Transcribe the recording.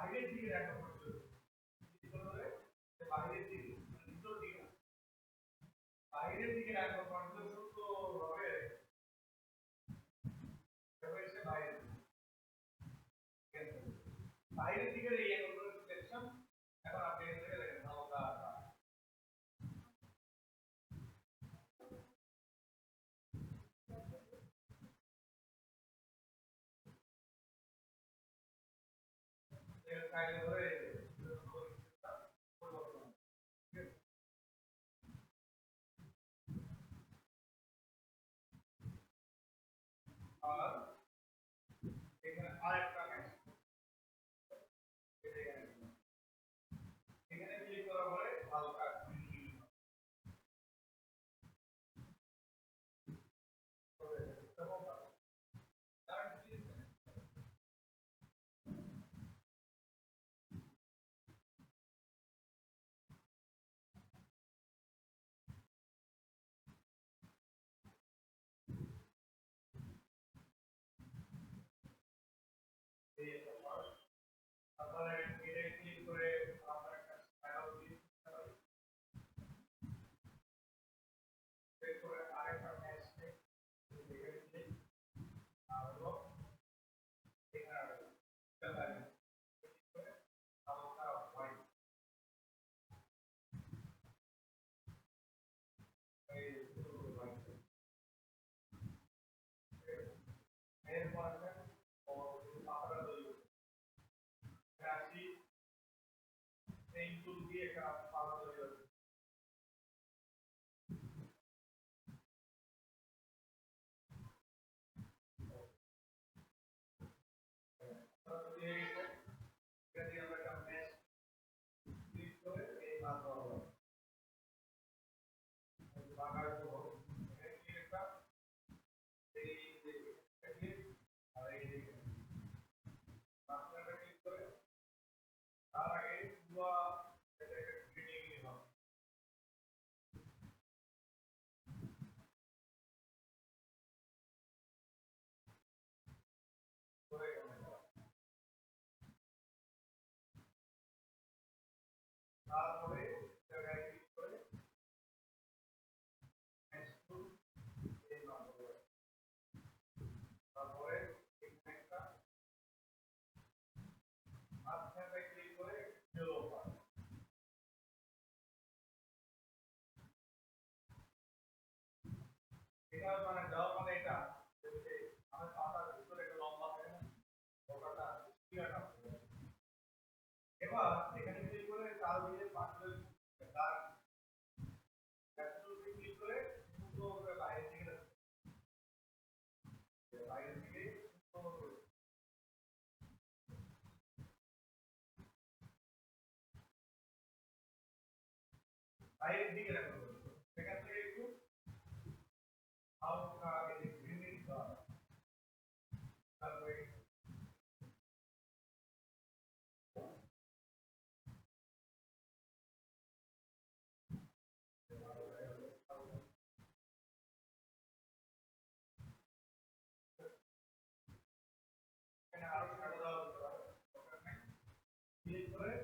বাইরের দিকে রাখা পর্যন্ত বাইরের দিকে ভিতর দিকে বাইরের দিকে রাখা পর্যন্ত তো হবে বাইরের দিকে এই অ্যাঙ্গেলগুলো সিলেকশন এখন আপনি এখান থেকে দেখেন হালকা চাইলে ধরে আর এখানে আরেকটা ম্যাচ এখানে ক্লিক করার পরে হালকা আপনারা এটা ক্লিক করে আপনার একটা স্টাইল দিয়ে করে আরেকটা ম্যাচ এখানে আর হলো এখানে হালকা হোয়াইট এরপর আপনারা আসি এই টুল দিয়ে একটা পাতা তৈরি হবে তার আগে পুরো গ্রিডিং হবে তারপরে জায়গায় ক্লিক করে নেক্সট টু এই নাম্বার তারপরে এখানে একটা মাঝখানে ক্লিক করে জেরো পার এটা মানে দেওয়া মানে এটা আমার পাতার ভিতরে একটা লম্বা থাকে না ওটা ক্লিয়ারটা এবার এখানে ক্লিক করে কাল দিয়ে পাঁচটা তার ক্যাপসুল ক্লিক করে পুরো বাইরে থেকে বাইরের দিকে রাখবো সেখান থেকে একটু হালকা গ্রিনিশ তারপরে আরো সাদা দেওয়া ক্লিক করে